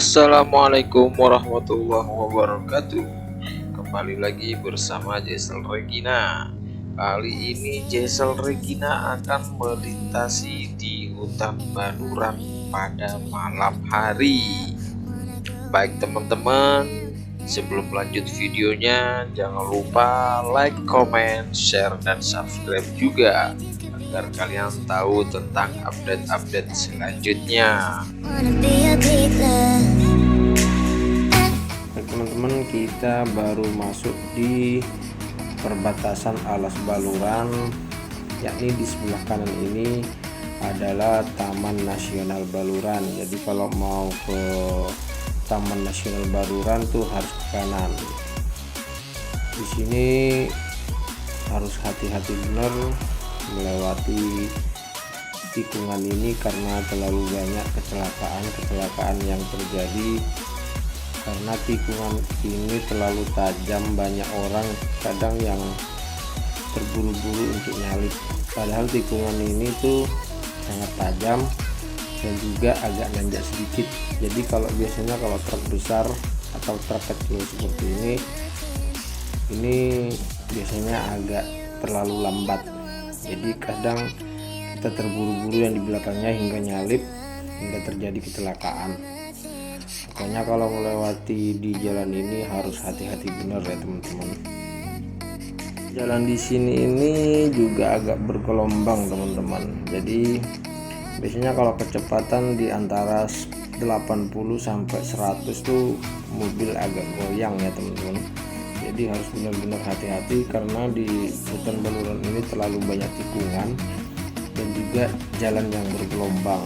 Assalamualaikum warahmatullahi wabarakatuh. Kembali lagi bersama Jesel Regina. Kali ini Jesel Regina akan melintasi di hutan Baluran pada malam hari. Baik teman-teman, sebelum lanjut videonya jangan lupa like, comment, share, dan subscribe juga agar kalian tahu tentang update-update selanjutnya. Teman-teman, kita baru masuk di perbatasan Alas Baluran, yakni di sebelah kanan ini adalah Taman Nasional Baluran. Jadi kalau mau ke Taman Nasional Baluran tuh harus ke kanan. Di sini harus hati-hati benar melewati tikungan ini karena terlalu banyak kecelakaan yang terjadi karena tikungan ini terlalu tajam. Banyak orang kadang yang terburu-buru untuk nyalip, padahal tikungan ini tuh sangat tajam dan juga agak nanjak sedikit. Jadi kalau biasanya kalau truk besar atau truk kecil seperti ini biasanya agak terlalu lambat, jadi kadang kita terburu-buru yang di belakangnya hingga nyalip hingga terjadi kecelakaan. Makanya kalau melewati di jalan ini harus hati-hati benar ya teman-teman. Jalan di sini ini juga agak bergelombang teman-teman. Jadi biasanya kalau kecepatan di antara 80 sampai 100 tuh mobil agak goyang ya teman-teman. Jadi harus benar-benar hati-hati karena di hutan Baluran ini terlalu banyak tikungan dan juga jalan yang bergelombang.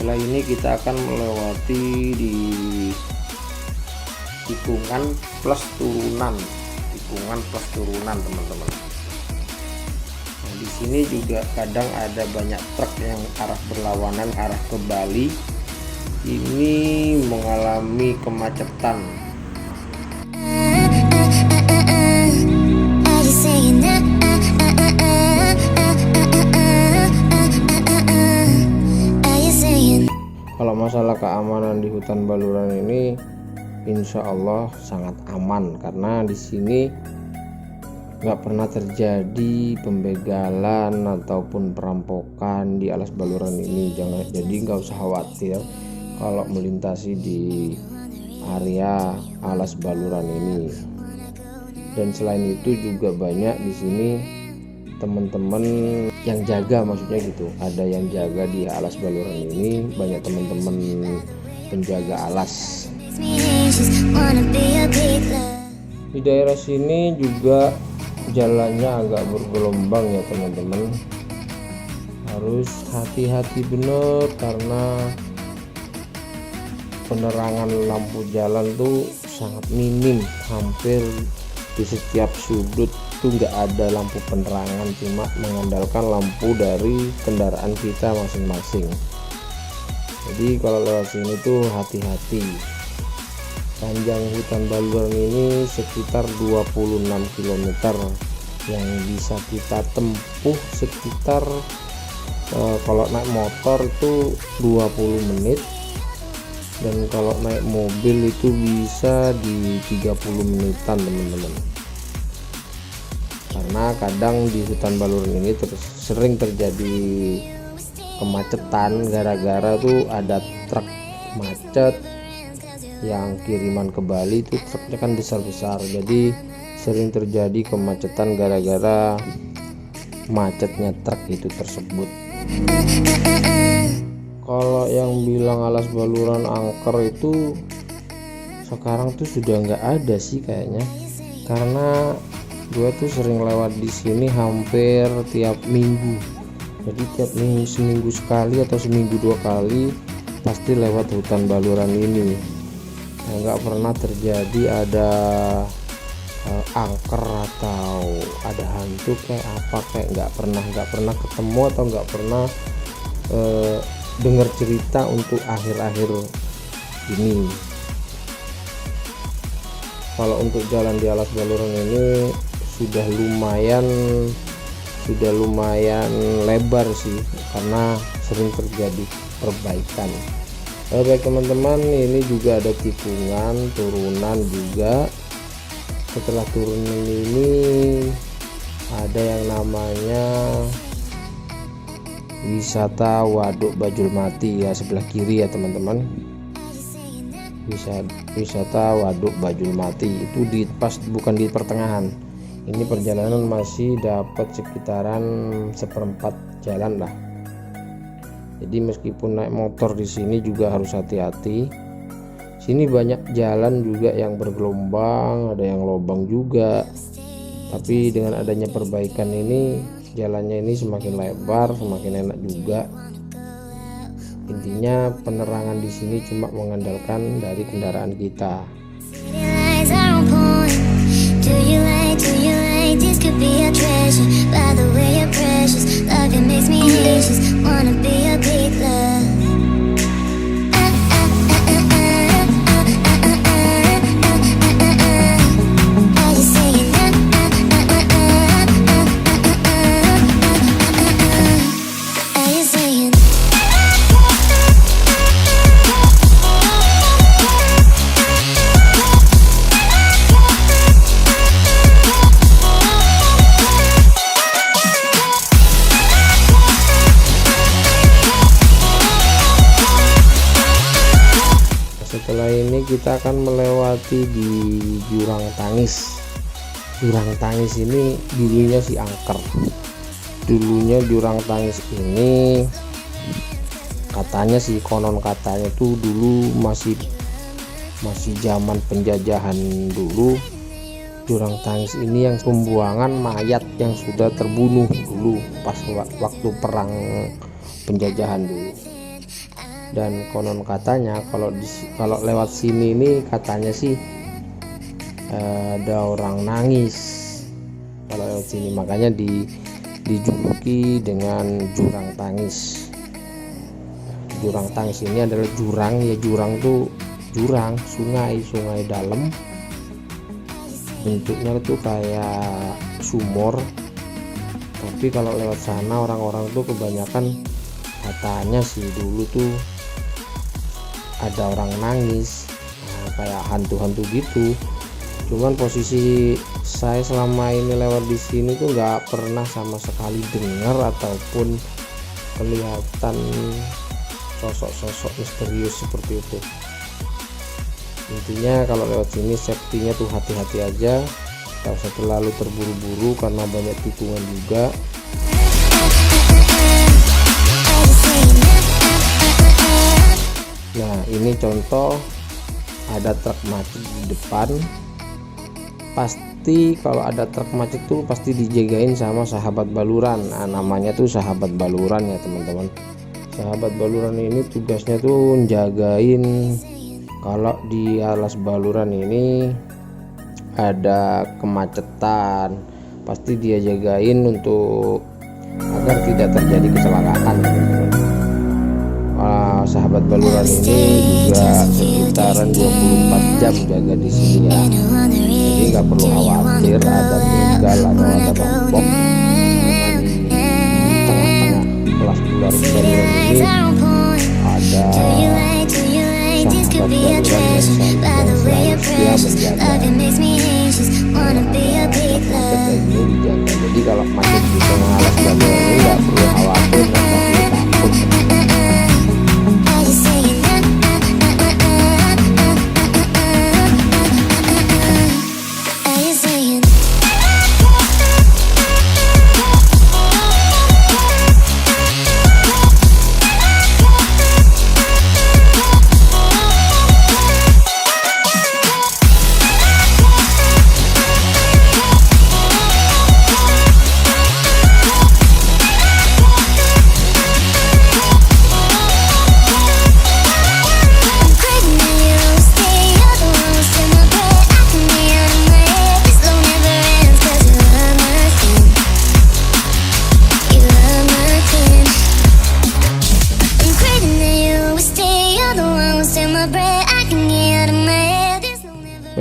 Setelah ini kita akan melewati di tikungan plus turunan teman-teman. Nah, di sini juga kadang ada banyak truk yang arah berlawanan, arah ke Bali. Ini mengalami kemacetan. Kalau masalah keamanan di hutan Baluran ini insya Allah sangat aman karena di sini nggak pernah terjadi pembegalan ataupun perampokan di Alas Baluran ini. Jadi nggak usah khawatir kalau melintasi di area Alas Baluran ini. Dan selain itu juga banyak di sini teman-teman yang jaga, maksudnya gitu, ada yang jaga di Alas Baluran ini, banyak teman-teman penjaga alas. Di daerah sini juga jalannya agak bergelombang ya teman-teman, harus hati-hati bener karena penerangan lampu jalan tuh sangat minim, hampir di setiap sudut tuh nggak ada lampu penerangan, cuma mengandalkan lampu dari kendaraan kita masing-masing. Jadi kalau lewat sini tuh hati-hati. Panjang hutan Baluran ini sekitar 26 km yang bisa kita tempuh sekitar kalau naik motor itu 20 menit dan kalau naik mobil itu bisa di 30 menitan teman-teman. Karena kadang di hutan Baluran ini sering terjadi kemacetan gara-gara tuh ada truk macet yang kiriman ke Bali itu truknya kan besar-besar, jadi sering terjadi kemacetan gara-gara macetnya truk itu tersebut. Kalau yang bilang Alas Baluran angker itu sekarang tuh sudah nggak ada sih kayaknya, karena gue tuh sering lewat di sini hampir tiap minggu. Jadi tiap seminggu sekali atau seminggu 2 kali pasti lewat hutan Baluran ini. Nggak pernah terjadi ada angker atau ada hantu kayak apa, kayak nggak pernah ketemu atau nggak pernah dengar cerita untuk akhir-akhir ini. Kalau untuk jalan di Alas Baluran ini sudah lumayan lebar sih, karena sering terjadi perbaikan. Baik teman-teman, ini juga ada tikungan turunan juga. Setelah turunan ini ada yang namanya wisata Waduk Bajulmati ya, sebelah kiri ya teman-teman. Wisata Waduk Bajulmati itu bukan di pertengahan. Ini perjalanan masih dapat sekitaran seperempat jalan lah. Jadi meskipun naik motor di sini juga harus hati-hati. Sini banyak jalan juga yang bergelombang, ada yang lobang juga. Tapi dengan adanya perbaikan ini, jalannya ini semakin lebar, semakin enak juga. Intinya penerangan di sini cuma mengandalkan dari kendaraan kita. Setelah ini kita akan melewati di Jurang Tangis. Jurang Tangis ini dulunya si angker. Dulunya Jurang Tangis ini katanya sih, konon katanya tuh dulu masih zaman penjajahan dulu. Jurang Tangis ini yang pembuangan mayat yang sudah terbunuh dulu pas waktu perang penjajahan dulu. Dan konon katanya kalau lewat sini ini katanya sih ada orang nangis kalau lewat sini, makanya dijuluki dengan Jurang Tangis. Jurang Tangis ini adalah jurang, ya jurang tuh jurang, sungai dalam, bentuknya tuh kayak sumur. Tapi kalau lewat sana orang-orang tuh kebanyakan katanya sih dulu tuh ada orang nangis, kayak hantu-hantu gitu. Cuman posisi saya selama ini lewat di sini tuh nggak pernah sama sekali dengar ataupun kelihatan sosok-sosok misterius seperti itu. Intinya kalau lewat sini safety-nya tuh hati-hati aja, nggak usah terlalu terburu-buru karena banyak tikungan juga. Nah ini contoh ada truk macet di depan. Pasti kalau ada truk macet tuh pasti dijagain sama sahabat baluran. Nah, namanya tuh sahabat baluran ya teman-teman. Sahabat baluran ini tugasnya tuh jagain kalau di Alas Baluran ini ada kemacetan, pasti dia jagain untuk agar tidak terjadi kecelakaan teman-teman. Sahabat baluran ini juga sekitaran 24 jam jaga di sini ya, jadi nggak perlu khawatir ada begal atau ada rampok. Di tengah-tengah kelas baluran ini ada sahabat baluran yang selalu setia menjaga macet ini dijaga. Jadi kalau macet di tengah Alas Baluran ini nggak perlu khawatir, nggak perlu takut.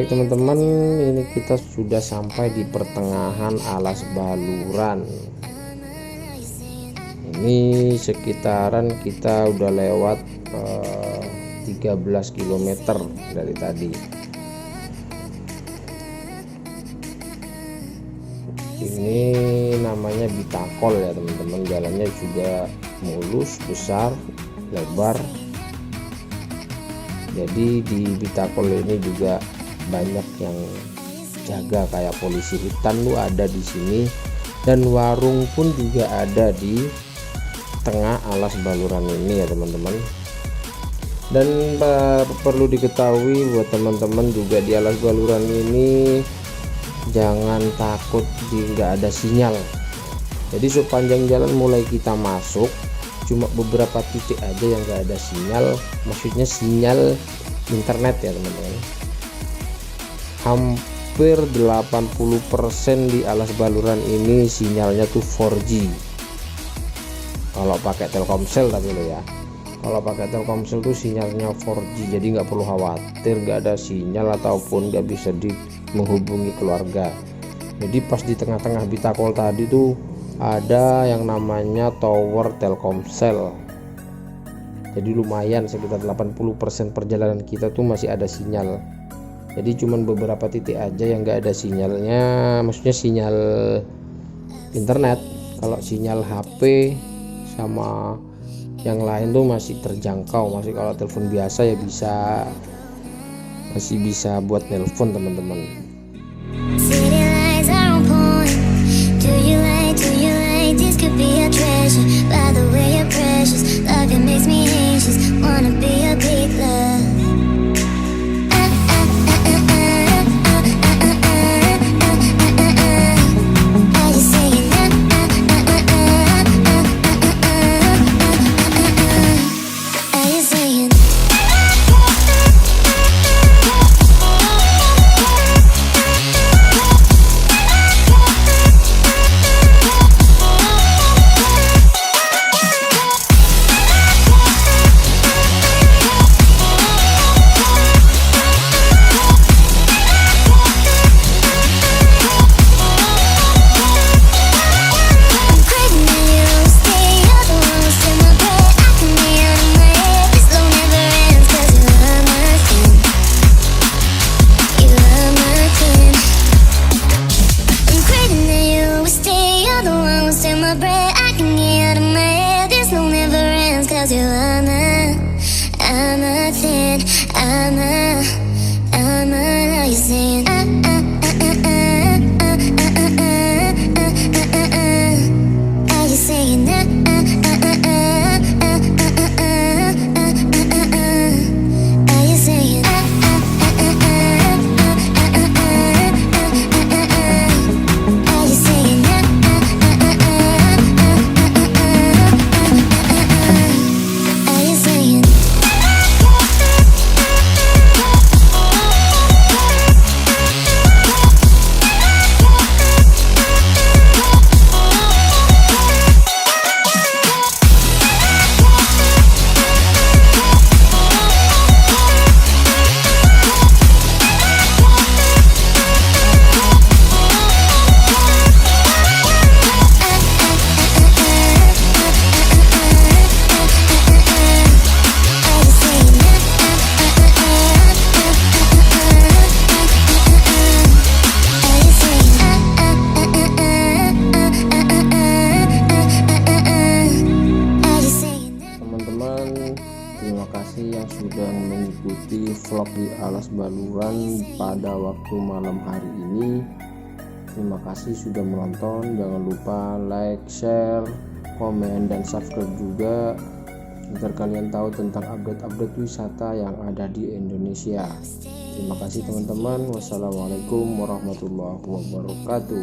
Baik teman-teman, ini kita sudah sampai di pertengahan Alas Baluran. Ini sekitaran kita udah lewat 13 km dari tadi. Ini namanya Bitakol ya teman-teman, jalannya juga mulus, besar, lebar. Jadi di Bitakol ini juga banyak yang jaga, kayak polisi hutan tuh ada di sini, dan warung pun juga ada di tengah Alas Baluran ini ya teman-teman. Dan perlu diketahui buat teman-teman juga, di Alas Baluran ini jangan takut nggak ada sinyal. Jadi sepanjang jalan mulai kita masuk, cuma beberapa titik aja yang nggak ada sinyal, maksudnya sinyal internet ya teman-teman. Hampir 80% di Alas Baluran ini sinyalnya tuh 4G kalau pakai Telkomsel, tapi lo ya, kalau pakai Telkomsel tuh sinyalnya 4G, jadi nggak perlu khawatir nggak ada sinyal ataupun nggak bisa menghubungi keluarga. Jadi pas di tengah-tengah Bitakol tadi tuh ada yang namanya tower Telkomsel, jadi lumayan, sekitar 80% perjalanan kita tuh masih ada sinyal. Jadi cuman beberapa titik aja yang nggak ada sinyalnya, maksudnya sinyal internet. Kalau sinyal HP sama yang lain tuh masih terjangkau, masih kalau telepon biasa ya masih bisa buat telepon teman-teman. sudah mengikuti vlog di Alas Baluran pada waktu malam hari ini. Terima kasih sudah menonton. Jangan lupa like, share, komen, dan subscribe juga agar kalian tahu tentang update-update wisata yang ada di Indonesia. Terima kasih teman-teman. Wassalamualaikum warahmatullahi wabarakatuh.